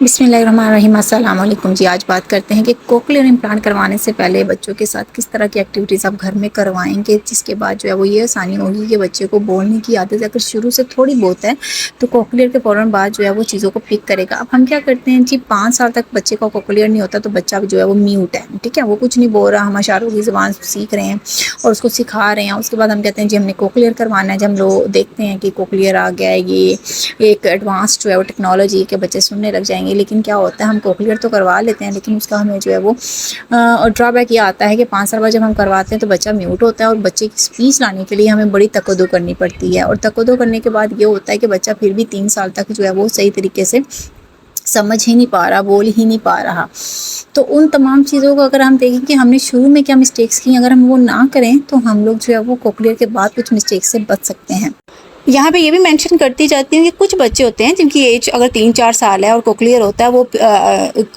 बिस्मिल्लाहिर्रहमानिर्रहीम। अस्सलाम वालेकुम जी। आज बात करते हैं कि कोक्लियर इम्प्लांट करवाने से पहले बच्चों के साथ किस तरह की एक्टिविटीज़ आप घर में करवाएंगे, जिसके बाद जो है वो ये आसानी होगी कि बच्चे को बोलने की आदत अगर शुरू से थोड़ी बहुत है तो कोक्लियर के फ़ौरन बाद जो है वो चीज़ों को पिक करेगा। अब हम क्या करते हैं जी, 5 साल तक बच्चे का कोक्लियर नहीं होता तो बच्चा जो है वो म्यूट है, ठीक है, वो कुछ नहीं बोल रहा, हम इशारों की ज़बान सीख रहे हैं और उसको सिखा रहे हैं। उसके बाद हम कहते हैं जी हमने कोक्लियर करवाना है। जब हम लोग देखते हैं कि कोक्लियर आ गया है, ये एक एडवांस जो है वो टेक्नोलॉजी के बच्चे सुनने लग जाएंगे। लेकिन क्या होता है, हम कोक्लियर तो करवा लेते हैं लेकिन उसका हमें जो है वो ड्रॉबैक ये आता है कि 5 साल बाद जब हम करवाते हैं तो बच्चा म्यूट होता है और बच्चे की स्पीच लाने के लिए हमें बड़ी तकद्दो करनी पड़ती है। और तकद्दो करने के बाद ये होता है कि बच्चा फिर भी 3 साल तक जो है वो सही तरीके से समझ ही नहीं पा रहा, बोल ही नहीं पा रहा। तो उन तमाम चीज़ों को अगर हम देखें कि हमने शुरू में क्या मिस्टेक्स की, अगर हम वो ना करें तो हम लोग जो है वो कोक्लियर के बाद कुछ मिस्टेक से बच सकते हैं। यहाँ पे ये भी मेंशन करती जाती हूँ कि कुछ बच्चे होते हैं जिनकी एज अगर 3-4 साल है और कोक्लियर होता है, वो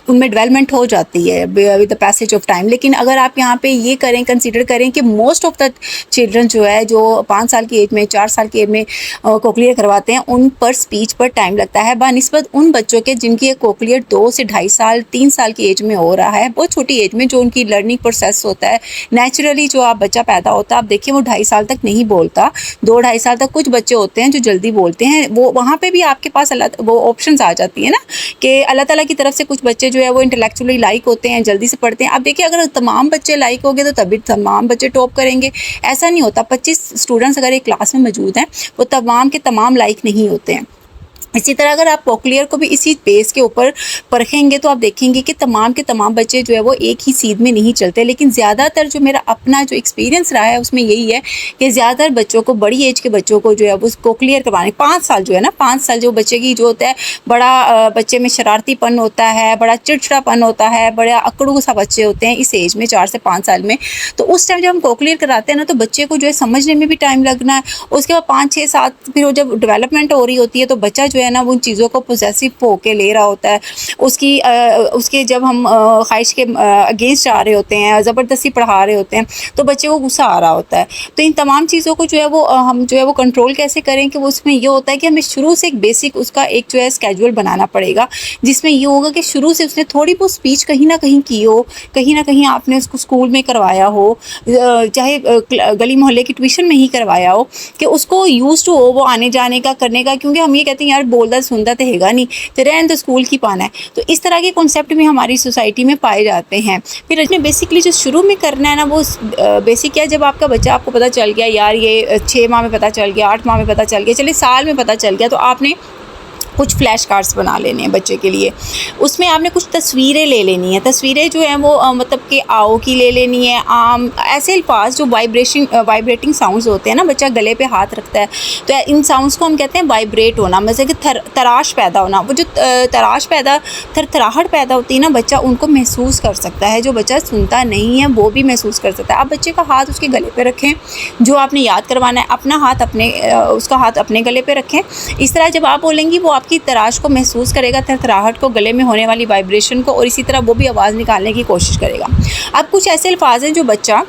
उनमें डेवलपमेंट हो जाती है with the passage of time. लेकिन अगर आप यहाँ पे ये करें, कंसीडर करें कि मोस्ट ऑफ द चिल्ड्रन जो है जो 5 साल की एज में, 4 साल की एज में कोक्लियर करवाते हैं, उन पर स्पीच पर टाइम लगता है बानिस्बत उन बच्चों के जिनकी कोक्लियर 2 से 2.5 साल 3 साल की एज में हो रहा है। बहुत छोटी एज में जो उनकी लर्निंग प्रोसेस होता है, नेचुरली जो आप बच्चा पैदा होता है, आप देखिए वो 2.5 साल तक नहीं बोलता, 2-2.5 साल तक कुछ बच्चे होते हैं जो जल्दी बोलते हैं। वो वहाँ पे भी आपके पास वो ऑप्शंस आ जाती है ना कि अल्लाह ताला की तरफ से कुछ बच्चे जो है वो इंटेलेक्चुअली लाइक होते हैं, जल्दी से पढ़ते हैं। अब देखिए अगर तमाम बच्चे लाइक हो गए तो तभी तमाम बच्चे टॉप करेंगे, ऐसा नहीं होता। 25 स्टूडेंट्स अगर एक क्लास में मौजूद हैं, वो तमाम के तमाम लाइक नहीं होते हैं। इसी तरह अगर आप कोक्लियर को भी इसी बेस के ऊपर परखेंगे तो आप देखेंगे कि तमाम के तमाम बच्चे जो है वो एक ही सीध में नहीं चलते। लेकिन ज़्यादातर जो मेरा अपना जो एक्सपीरियंस रहा है उसमें यही है कि ज़्यादातर बच्चों को, बड़ी एज के बच्चों को जो है वो कोक्लियर करवाने, 5 साल जो है ना, 5 साल जो बच्चे की जो होता है, बड़ा बच्चे में शरारतीपन होता है, बड़ा चिड़चिड़ापन होता है, बड़ा अकड़ू सा बच्चे होते हैं इस एज में, 4 से 5 साल में। तो उस टाइम जब हम कोक्लियर कराते हैं ना तो बच्चे को जो है समझने में भी टाइम लगना है। उसके बाद 5-6-7 फिर जब डेवलपमेंट हो रही होती है तो बच्चा जो है ना उन चीज़ों को पोजेसिव होके ले रहा होता है। उसके जब हम ख्वाहिश के अगेंस्ट आ रहे होते हैं, ज़बरदस्ती पढ़ा रहे होते हैं तो बच्चे को गुस्सा आ रहा होता है। तो इन तमाम चीज़ों को जो है वो हम जो है वो कंट्रोल कैसे करें कि वो उसमें ये होता है कि हमें शुरू से एक बेसिक उसका एक जो है स्केड्यूल बनाना पड़ेगा, जिसमें ये होगा कि शुरू से उसने थोड़ी बहुत स्पीच कहीं ना कहीं की हो, कहीं ना कहीं आपने उसको स्कूल में करवाया हो, चाहे गली मोहल्ले की ट्यूशन में ही करवाया हो, कि उसको यूज टू हो वो आने जाने का, करने का। क्योंकि हम ये कहते हैं यार बोलता सुनता तो हैगा नहीं, तो रहन तो स्कूल की पाना है। तो इस तरह के कॉन्सेप्ट भी हमारी सोसाइटी में पाए जाते हैं। फिर इसमें बेसिकली जो शुरू में करना है ना वो बेसिक क्या, जब आपका बच्चा, आपको पता चल गया यार ये 6 माह में पता चल गया, 8 माह में पता चल गया, चलिए साल में पता चल गया, तो आपने कुछ फ्लैश कार्ड्स बना लेने हैं बच्चे के लिए। उसमें आपने कुछ तस्वीरें ले लेनी है। तस्वीरें जो हैं वो मतलब कि आओ की ले लेनी है, आम, ऐसे अल्फाज जो वाइब्रेटिंग साउंड्स होते हैं ना, बच्चा गले पे हाथ रखता है तो इन साउंड्स को हम कहते हैं वाइब्रेट होना, मतलब कि तराश पैदा होना। वो जो थरथराहट पैदा होती है ना, बच्चा उनको महसूस कर सकता है। जो बच्चा सुनता नहीं है वो भी महसूस कर सकता है। आप बच्चे का हाथ उसके गले पे रखें, जो आपने याद करवाना है, अपना हाथ उसका हाथ अपने गले पे रखें। इस तरह जब आप बोलेंगी वो की तराश को महसूस करेगा, थरथराहट को, गले में होने वाली वाइब्रेशन को, और इसी तरह वो भी आवाज़ निकालने की कोशिश करेगा। अब कुछ ऐसे अल्फाज हैं जो बच्चा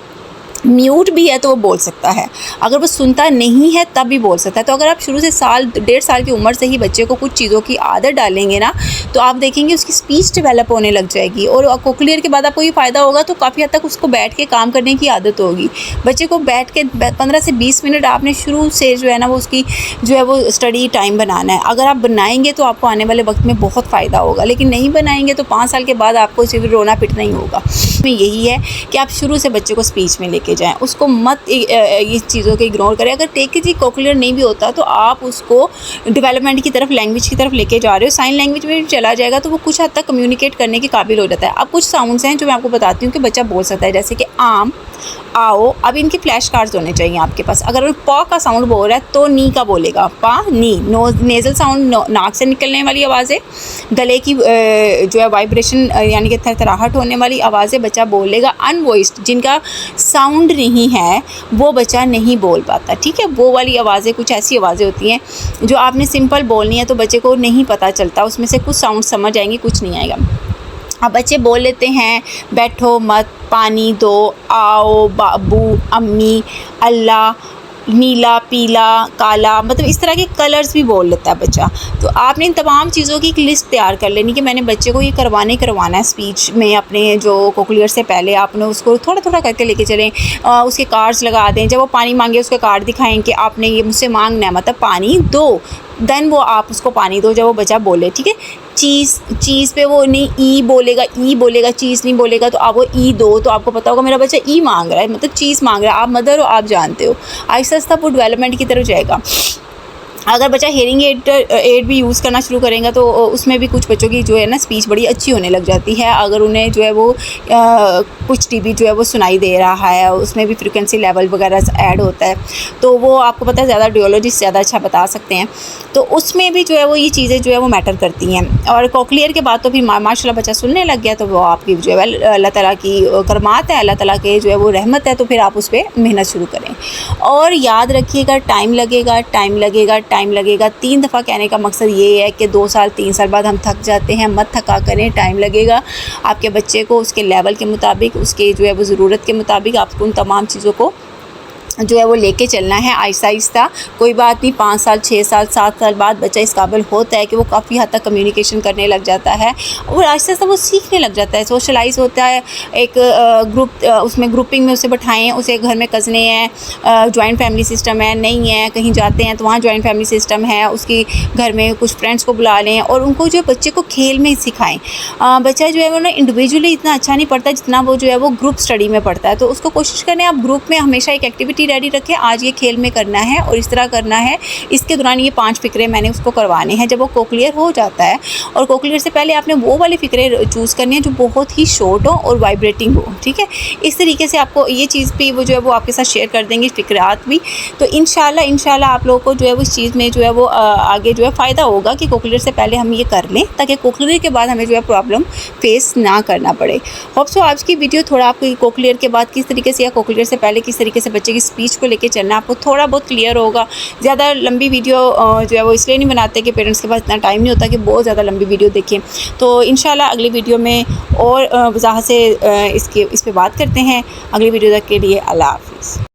म्यूट भी है तो वो बोल सकता है, अगर वो सुनता नहीं है तब भी बोल सकता है। तो अगर आप शुरू से 1.5 साल की उम्र से ही बच्चे को कुछ चीज़ों की आदत डालेंगे ना तो आप देखेंगे उसकी स्पीच डेवलप होने लग जाएगी। और कोक्लियर के बाद आपको ये फ़ायदा होगा तो काफ़ी हद तक उसको बैठ के काम करने की आदत होगी। बच्चे को बैठ के 15 से 20 मिनट आपने शुरू से जो है ना वो उसकी जो है वो स्टडी टाइम बनाना है। अगर आप बनाएंगे तो आपको आने वाले वक्त में बहुत फ़ायदा होगा, लेकिन नहीं बनाएंगे तो 5 साल के बाद आपको सिर्फ रोना पिटना ही होगा। यही है कि आप शुरू से बच्चे को स्पीच में लेके जाएं, उसको मत इस चीज़ों को इग्नोर करें। अगर टेक जी कोक्लियर नहीं भी होता तो आप उसको डेवलपमेंट की तरफ, लैंग्वेज की तरफ लेके जा रहे हो, साइन लैंग्वेज में भी चला जाएगा तो वो कुछ हद तक कम्युनिकेट करने के काबिल हो जाता है। अब कुछ साउंड्स हैं जो मैं आपको बताती हूँ कि बच्चा बोल सकता है, जैसे कि आम, आओ। अब इनके फ्लैश कार्ड्स होने चाहिए आपके पास। अगर वो प का साउंड बोल रहा है तो नी का बोलेगा, पा नी। नेज़ल साउंड, नाक से निकलने वाली आवाज़ें, गले की जो है वाइब्रेशन यानी कि थरथराहट होने वाली आवाज़ें बच्चा बोलेगा। अनवॉइस्ड, जिनका साउंड नहीं है वो बच्चा नहीं बोल पाता, ठीक है। वो वाली आवाज़ें, कुछ ऐसी आवाज़ें होती हैं जो आपने सिंपल बोलनी है तो बच्चे को नहीं पता चलता, उसमें से कुछ साउंड समझ आएंगे, कुछ नहीं आएगा। अब बच्चे बोल लेते हैं बैठो मत, पानी दो, आओ, बाबू, अम्मी, अल्लाह, नीला, पीला, काला, मतलब इस तरह के कलर्स भी बोल लेता है बच्चा। तो आपने इन तमाम चीज़ों की एक लिस्ट तैयार कर लेनी कि मैंने बच्चे को ये करवाना है स्पीच में अपने जो कोक्लियर से पहले आपने उसको थोड़ा-थोड़ा करके लेके चलें। उसके कार्ड्स लगा दें, जब वो पानी मांगे उसके कार्ड दिखाएं कि आपने ये मुझसे मांगना है, मतलब पानी दो, देन वो आप उसको पानी दो जब वो बच्चा बोले, ठीक है। चीज़ पे वो नहीं ई बोलेगा, चीज़ नहीं बोलेगा, तो आप वो ई दो, तो आपको पता होगा मेरा बच्चा ई मांग रहा है, मतलब चीज़ मांग रहा है। आप मदर हो, आप जानते हो। आहिस्ता आहिस्ता वो डेवलपमेंट की तरफ जाएगा। अगर बच्चा हेयरिंग एड भी यूज़ करना शुरू करेगा तो उसमें भी कुछ बच्चों की जो है ना स्पीच बड़ी अच्छी होने लग जाती है। अगर उन्हें जो है वो कुछ टीवी जो है वो सुनाई दे रहा है, उसमें भी फ्रीक्वेंसी लेवल वगैरह ऐड होता है, तो वो आपको पता है ज़्यादा ऑडियोलॉजिस्ट ज़्यादा अच्छा बता सकते हैं। तो उसमें भी जो है वो ये चीज़ें जो है वो मैटर करती हैं। और कोक्लियर के बाद तो फिर माशाल्लाह बच्चा सुनने लग गया, तो वो आपकी जो है अल्लाह ताला की करमात है, अल्लाह ताला के जो है वो रहमत है। तो फिर आप उस पर मेहनत शुरू करें और याद रखिएगा टाइम लगेगा। 3 दफ़ा कहने का मकसद ये है कि 2 साल 3 साल बाद हम थक जाते हैं, मत थका करें। टाइम लगेगा। आपके बच्चे को उसके लेवल के मुताबिक, उसके जो है वो ज़रूरत के मुताबिक आपको उन तमाम चीज़ों को जो है वो लेके चलना है आहिस्ता आहिस्ता। कोई बात नहीं, 5 साल 6 साल 7 साल बाद बच्चा इस काबिल होता है कि वो काफ़ी हद तक कम्युनिकेशन करने लग जाता है और आहिस्ता आहिस्ता वो सीखने लग जाता है, सोशलाइज होता है। एक ग्रुप, उसमें ग्रुपिंग में उसे बैठाएं, उसे घर में कज़ने हैं, जॉइंट फैमिली सिस्टम है, नहीं है कहीं जाते हैं तो वहाँ जॉइंट फैमिली सिस्टम है, उसकी घर में कुछ फ्रेंड्स को बुला लें और उनको जो बच्चे को खेल में सिखाएँ। बच्चा जो है वो ना इंडिविजुअली इतना अच्छा नहीं पढ़ता जितना वो जो है वो ग्रुप स्टडी में पढ़ता है। तो उसको कोशिश करें आप ग्रुप में हमेशा एक एक्टिविटी रेडी रखें, आज ये खेल में करना है और इस तरह करना है, इसके दौरान ये 5 फ़िक्रे मैंने उसको करवाने हैं। जब वो कोक्लियर हो जाता है, और कोक्लियर से पहले आपने वो वाले फ़िक्रे चूज़ करने हैं जो बहुत ही शॉर्ट हो और वाइब्रेटिंग हो, ठीक है। इस तरीके से आपको ये चीज़ भी वो जो है वो आपके साथ शेयर कर देंगे, फ़िक्रात भी। तो इंशाल्लाह आप लोगों को जो है वो इस चीज़ में जो है वो आगे जो है फ़ायदा होगा कि कोक्लियर से पहले हम ये कर लें, ताकि कोक्लियर के बाद हमें जो है प्रॉब्लम फेस ना करना पड़े। होप सो आज की वीडियो थोड़ा आपको कोक्लियर के बाद किस तरीके से या कोक्लियर से पहले किस तरीके से बच्चे की स्पीच को लेके चलना आपको थोड़ा बहुत क्लियर होगा। ज़्यादा लंबी वीडियो जो है वो इसलिए नहीं बनाते कि पेरेंट्स के पास इतना टाइम नहीं होता कि बहुत ज़्यादा लंबी वीडियो देखें। तो इंशाल्लाह अगली वीडियो में और वज़ाहत से इस पे बात करते हैं। अगली वीडियो तक के लिए अल्लाह हाफ़िज़।